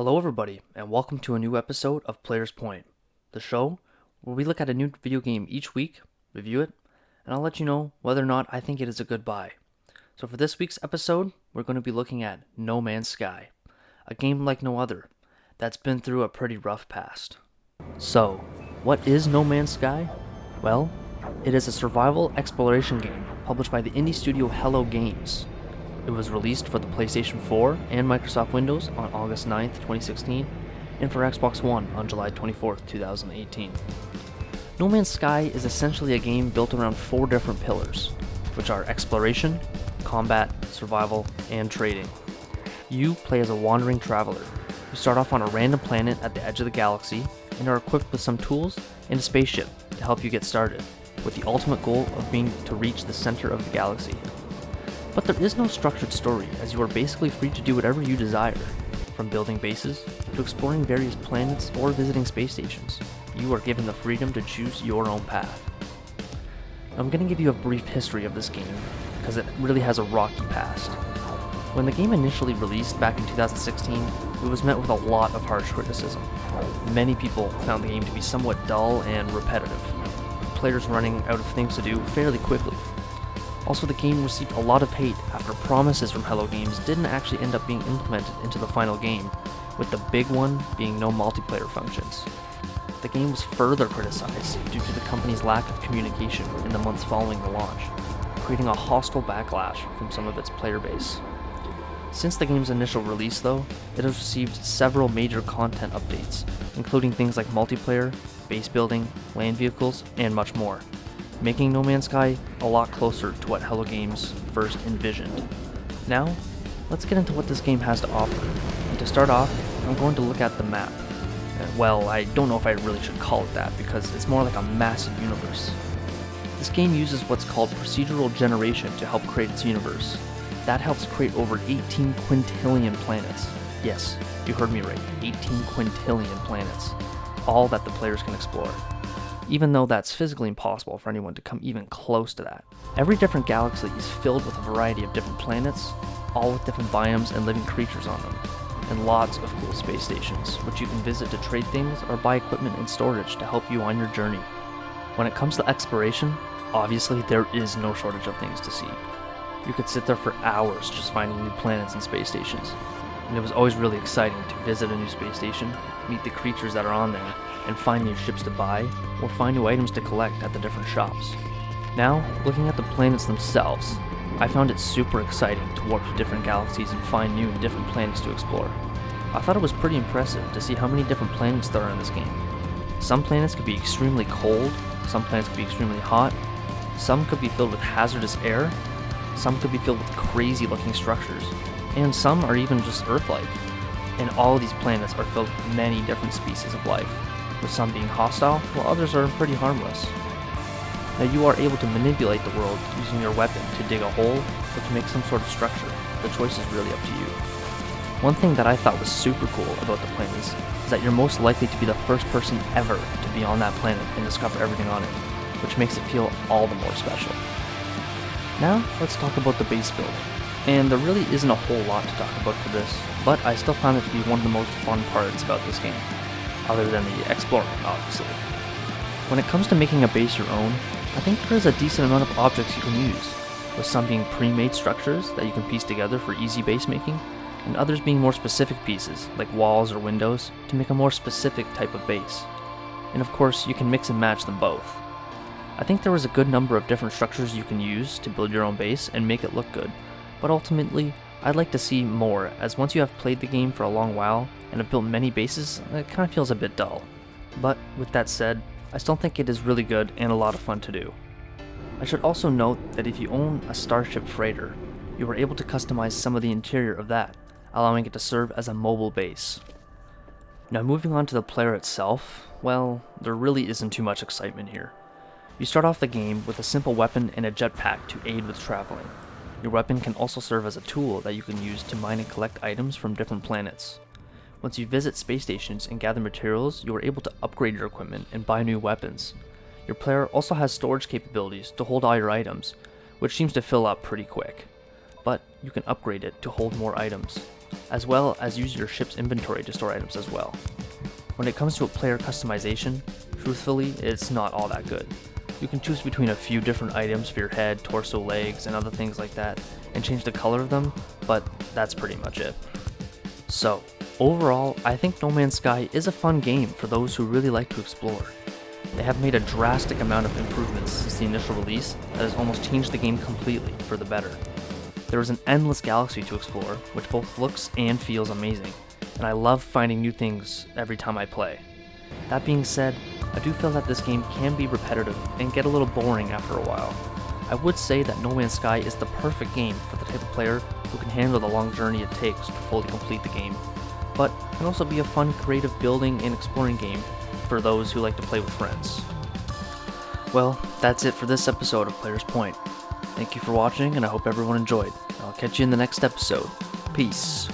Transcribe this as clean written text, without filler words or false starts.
Hello everybody, and welcome to a new episode of Player's Point, the show where we look at a new video game each week, review it, and I'll let you know whether or not I think it is a good buy. So for this week's episode, we're going to be looking at No Man's Sky, a game like no other, that's been through a pretty rough past. So, what is No Man's Sky? Well, it is a survival exploration game published by the indie studio Hello Games. It was released for the PlayStation 4 and Microsoft Windows on August 9th, 2016, and for Xbox One on July 24th, 2018. No Man's Sky is essentially a game built around 4 different pillars, which are exploration, combat, survival, and trading. You play as a wandering traveler. You start off on a random planet at the edge of the galaxy and are equipped with some tools and a spaceship to help you get started, with the ultimate goal of being to reach the center of the galaxy. But there is no structured story, as you are basically free to do whatever you desire, from building bases to exploring various planets or visiting space stations. You are given the freedom to choose your own path. I'm going to give you a brief history of this game, because it really has a rocky past. When the game initially released back in 2016, it was met with a lot of harsh criticism. Many people found the game to be somewhat dull and repetitive, players running out of things to do fairly quickly. Also, the game received a lot of hate after promises from Hello Games didn't actually end up being implemented into the final game, with the big one being no multiplayer functions. The game was further criticized due to the company's lack of communication in the months following the launch, creating a hostile backlash from some of its player base. Since the game's initial release though, it has received several major content updates, including things like multiplayer, base building, land vehicles, and much more, making No Man's Sky a lot closer to what Hello Games first envisioned. Now, let's get into what this game has to offer. And to start off, I'm going to look at the map. Well, I don't know if I really should call it that, because it's more like a massive universe. This game uses what's called procedural generation to help create its universe. That helps create over 18 quintillion planets. Yes, you heard me right, 18 quintillion planets. All that the players can explore, even though that's physically impossible for anyone to come even close to that. Every different galaxy is filled with a variety of different planets, all with different biomes and living creatures on them, and lots of cool space stations, which you can visit to trade things or buy equipment and storage to help you on your journey. When it comes to exploration, obviously there is no shortage of things to see. You could sit there for hours just finding new planets and space stations, and it was always really exciting to visit a new space station, meet the creatures that are on there, and find new ships to buy, or find new items to collect at the different shops. Now, looking at the planets themselves, I found it super exciting to warp to different galaxies and find new and different planets to explore. I thought it was pretty impressive to see how many different planets there are in this game. Some planets could be extremely cold, some planets could be extremely hot, some could be filled with hazardous air, some could be filled with crazy looking structures, and some are even just Earth-like. And all of these planets are filled with many different species of life, with some being hostile, while others are pretty harmless. Now you are able to manipulate the world using your weapon to dig a hole or to make some sort of structure. The choice is really up to you. One thing that I thought was super cool about the planets is that you're most likely to be the first person ever to be on that planet and discover everything on it, which makes it feel all the more special. Now let's talk about the base building. And there really isn't a whole lot to talk about for this, but I still found it to be one of the most fun parts about this game, other than the exploring, obviously. When it comes to making a base your own, I think there is a decent amount of objects you can use, with some being pre-made structures that you can piece together for easy base making, and others being more specific pieces, like walls or windows, to make a more specific type of base. And of course, you can mix and match them both. I think there was a good number of different structures you can use to build your own base and make it look good, but ultimately, I'd like to see more, as once you have played the game for a long while and have built many bases, it kind of feels a bit dull. But with that said, I still think it is really good and a lot of fun to do. I should also note that if you own a Starship Freighter, you are able to customize some of the interior of that, allowing it to serve as a mobile base. Now moving on to the player itself, well, there really isn't too much excitement here. You start off the game with a simple weapon and a jetpack to aid with traveling. Your weapon can also serve as a tool that you can use to mine and collect items from different planets. Once you visit space stations and gather materials, you are able to upgrade your equipment and buy new weapons. Your player also has storage capabilities to hold all your items, which seems to fill up pretty quick, but you can upgrade it to hold more items. as well as use your ship's inventory to store items as well. When it comes to a player customization, truthfully, it's not all that good. You can choose between a few different items for your head, torso, legs, and other things like that, and change the color of them, but that's pretty much it. So, overall, I think No Man's Sky is a fun game for those who really like to explore. They have made a drastic amount of improvements since the initial release that has almost changed the game completely for the better. There is an endless galaxy to explore, which both looks and feels amazing, and I love finding new things every time I play. That being said, I do feel that this game can be repetitive and get a little boring after a while. I would say that No Man's Sky is the perfect game for the type of player who can handle the long journey it takes to fully complete the game, but can also be a fun creative building and exploring game for those who like to play with friends. Well, that's it for this episode of Players Point. Thank you for watching, and I hope everyone enjoyed. I'll catch you in the next episode. Peace.